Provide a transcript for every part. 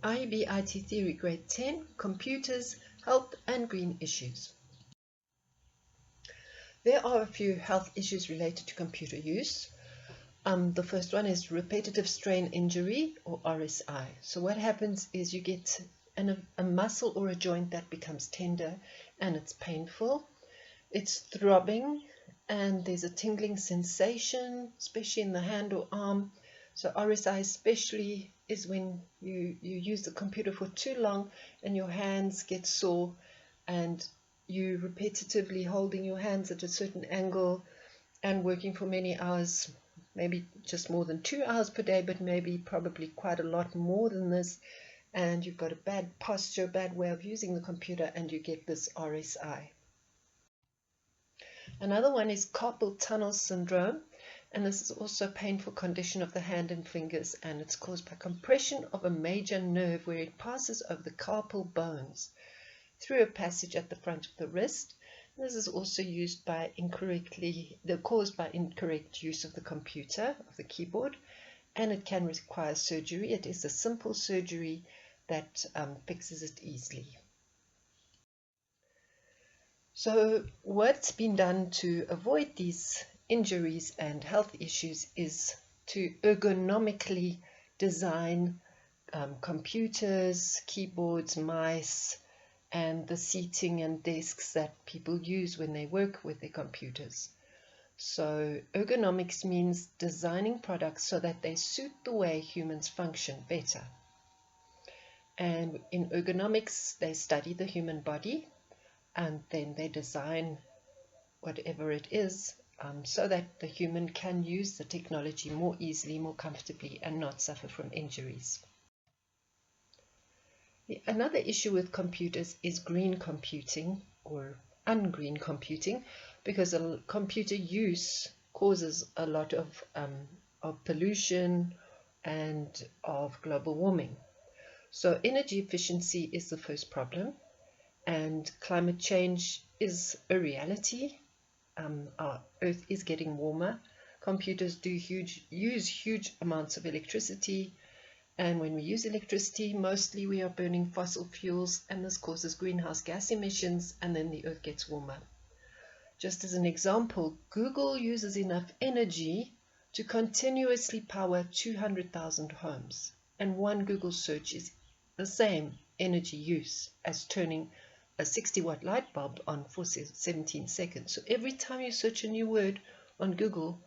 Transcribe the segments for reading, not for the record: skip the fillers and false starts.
IEB IT Theory Grade 10, Computers, Health and Green Issues. There are a few health issues related to computer use. The first one is repetitive strain injury, or RSI. So what happens is you get a muscle or a joint that becomes tender and it's painful. It's throbbing and there's a tingling sensation, especially in the hand or arm. So RSI especially is when you use the computer for too long and your hands get sore and you repetitively holding your hands at a certain angle and working for many hours, maybe just more than 2 hours per day, but maybe probably quite a lot more than this, and you've got a bad posture, bad way of using the computer, and you get this RSI. Another one is carpal tunnel syndrome, and this is also a painful condition of the hand and fingers, and it's caused by compression of a major nerve where it passes over the carpal bones through a passage at the front of the wrist. This is also caused by incorrect use of the computer, of the keyboard, and it can require surgery. It is a simple surgery that fixes it easily. So what's been done to avoid these injuries and health issues is to ergonomically design computers, keyboards, mice, and the seating and desks that people use when they work with their computers. So ergonomics means designing products so that they suit the way humans function better. And in ergonomics, they study the human body and then they design whatever it is so that the human can use the technology more easily, more comfortably, and not suffer from injuries. Another issue with computers is green computing or ungreen computing, because computer use causes a lot of pollution and of global warming. So energy efficiency is the first problem, and climate change is a reality. Our Earth is getting warmer. Computers use huge amounts of electricity. And when we use electricity, mostly we are burning fossil fuels, and this causes greenhouse gas emissions, and then the Earth gets warmer. Just as an example, Google uses enough energy to continuously power 200,000 homes, and one Google search is the same energy use as turning a 60-watt light bulb on for 17 seconds. So every time you search a new word on Google,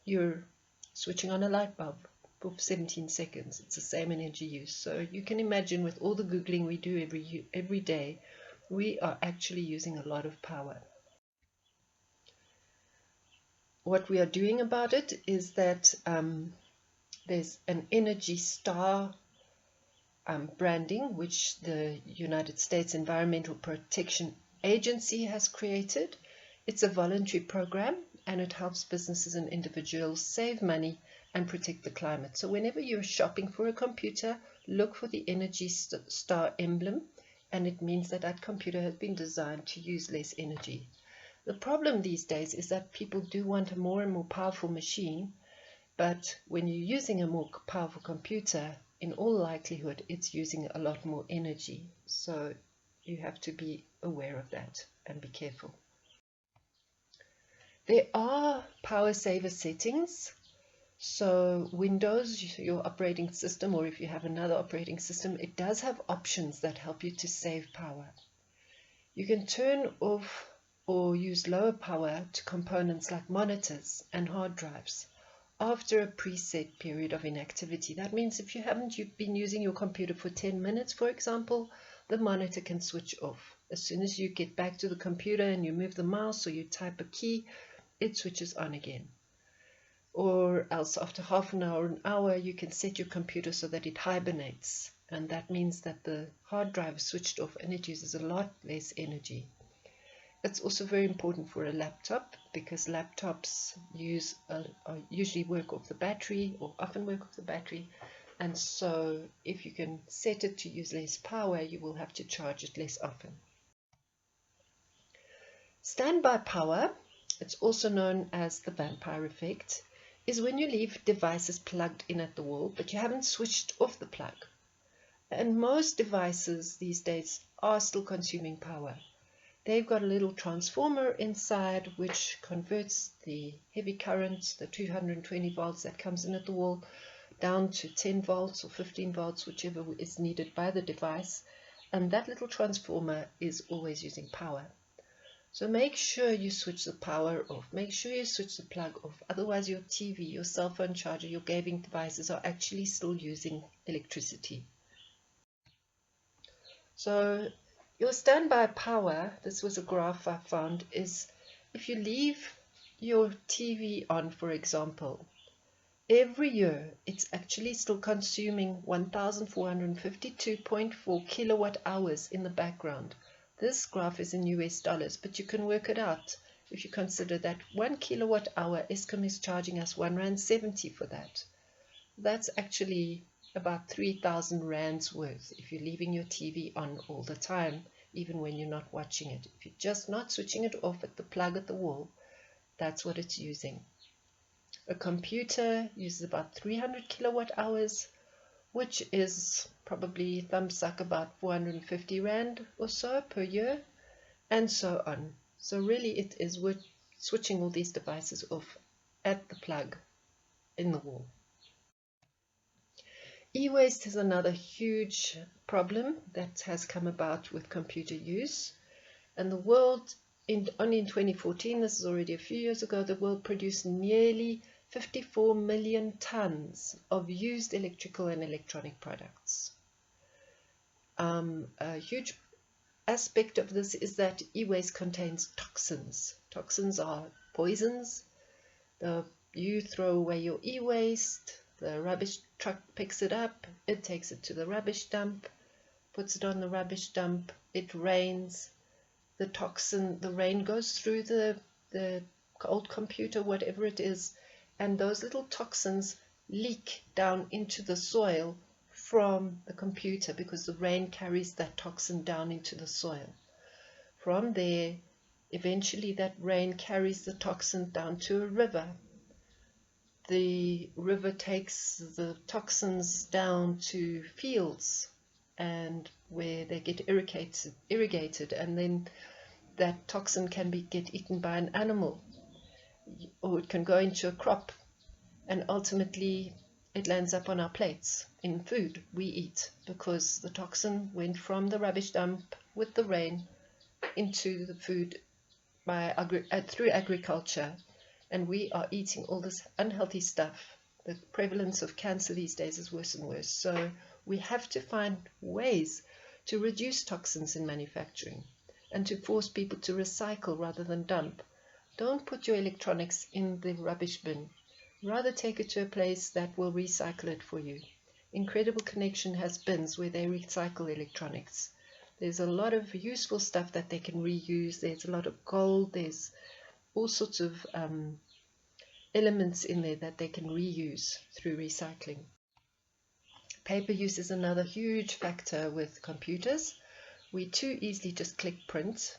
you're switching on a light bulb for 17 seconds. It's the same energy use. So you can imagine, with all the Googling we do every day, we are actually using a lot of power. What we are doing about it is that there's an Energy Star branding, which the United States Environmental Protection Agency has created. It's a voluntary program, and it helps businesses and individuals save money and protect the climate. So whenever you're shopping for a computer, look for the Energy Star emblem, and it means that that computer has been designed to use less energy. The problem these days is that people do want a more and more powerful machine, but when you're using a more powerful computer, in all likelihood it's using a lot more energy. So you have to be aware of that and be careful. There are power saver settings. So Windows, your operating system, or if you have another operating system, it does have options that help you to save power. You can turn off or use lower power to components like monitors and hard drives after a preset period of inactivity. That means if you've been using your computer for 10 minutes, for example, the monitor can switch off. As soon as you get back to the computer and you move the mouse or you type a key, it switches on again. Or else after half an hour, an hour, you can set your computer so that it hibernates. And that means that the hard drive is switched off and it uses a lot less energy. It's also very important for a laptop, because laptops usually work off the battery, or often work off the battery. And so if you can set it to use less power, you will have to charge it less often. Standby power, it's also known as the vampire effect, is when you leave devices plugged in at the wall, but you haven't switched off the plug. And most devices these days are still consuming power. They've got a little transformer inside which converts the heavy current, the 220 volts that comes in at the wall, down to 10 volts or 15 volts, whichever is needed by the device. And that little transformer is always using power. So make sure you switch the power off. Make sure you switch the plug off. Otherwise your TV, your cell phone charger, your gaming devices are actually still using electricity. So your standby power, this was a graph I found, is if you leave your TV on, for example, every year it's actually still consuming 1,452.4 kilowatt hours in the background. This graph is in US dollars, but you can work it out if you consider that 1 kilowatt hour Eskom is charging us R1.70 for that. That's actually about 3,000 rands worth if you're leaving your TV on all the time, even when you're not watching it. If you're just not switching it off at the plug at the wall, that's what it's using. A computer uses about 300 kilowatt hours, which is probably thumbsuck about 450 rand or so per year, and so on. So really it is worth switching all these devices off at the plug in the wall. E-waste is another huge problem that has come about with computer use. And the world, only in 2014, this is already a few years ago, the world produced nearly 54 million tons of used electrical and electronic products. A huge aspect of this is that e-waste contains toxins. Toxins are poisons. You throw away your e-waste, the rubbish truck picks it up, it takes it to the rubbish dump, puts it on the rubbish dump, it rains, the rain goes through the old computer, whatever it is, and those little toxins leak down into the soil from the computer because the rain carries that toxin down into the soil. From there, eventually that rain carries the toxin down to a river. The river takes the toxins down to fields and where they get irrigated, and then that toxin can get eaten by an animal, or it can go into a crop, and ultimately it lands up on our plates in food we eat, because the toxin went from the rubbish dump with the rain into the food through agriculture, and we are eating all this unhealthy stuff. The prevalence of cancer these days is worse and worse. So we have to find ways to reduce toxins in manufacturing and to force people to recycle rather than dump. Don't put your electronics in the rubbish bin. Rather take it to a place that will recycle it for you. Incredible Connection has bins where they recycle electronics. There's a lot of useful stuff that they can reuse. There's a lot of gold. There's all sorts of elements in there that they can reuse through recycling. Paper use is another huge factor with computers. We too easily just click print.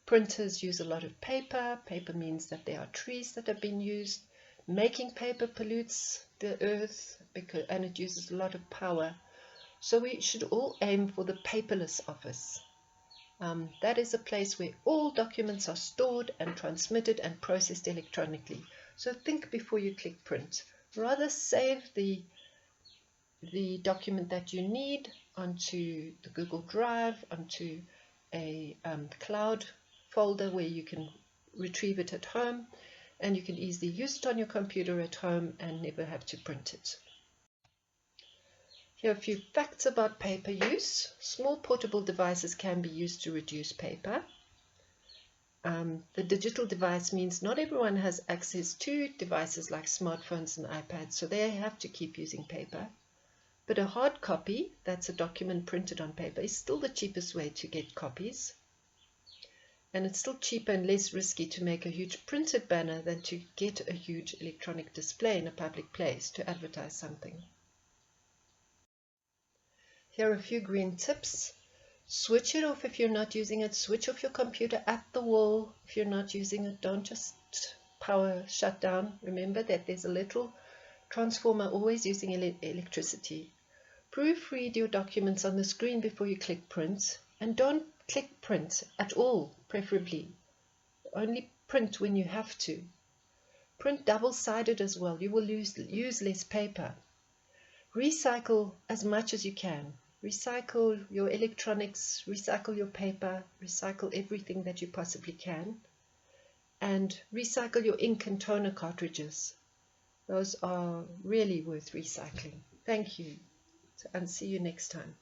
Printers use a lot of paper. Paper means that there are trees that have been used. Making paper pollutes the earth and it uses a lot of power. So we should all aim for the paperless office. That is a place where all documents are stored and transmitted and processed electronically. So think before you click print. Rather save the document that you need onto the Google Drive, onto a cloud folder where you can retrieve it at home, and you can easily use it on your computer at home and never have to print it. Here are a few facts about paper use. Small portable devices can be used to reduce paper. The digital device means not everyone has access to devices like smartphones and iPads, so they have to keep using paper. But a hard copy, that's a document printed on paper, is still the cheapest way to get copies. And it's still cheaper and less risky to make a huge printed banner than to get a huge electronic display in a public place to advertise something. Here are a few green tips. Switch it off if you're not using it. Switch off your computer at the wall if you're not using it. Don't just power shut down. Remember that there's a little transformer always using electricity. Proofread your documents on the screen before you click print, and don't click print at all, preferably. Only print when you have to. Print double-sided as well. You will use less paper. Recycle as much as you can. Recycle your electronics, recycle your paper, recycle everything that you possibly can. And recycle your ink and toner cartridges. Those are really worth recycling. Thank you, and see you next time.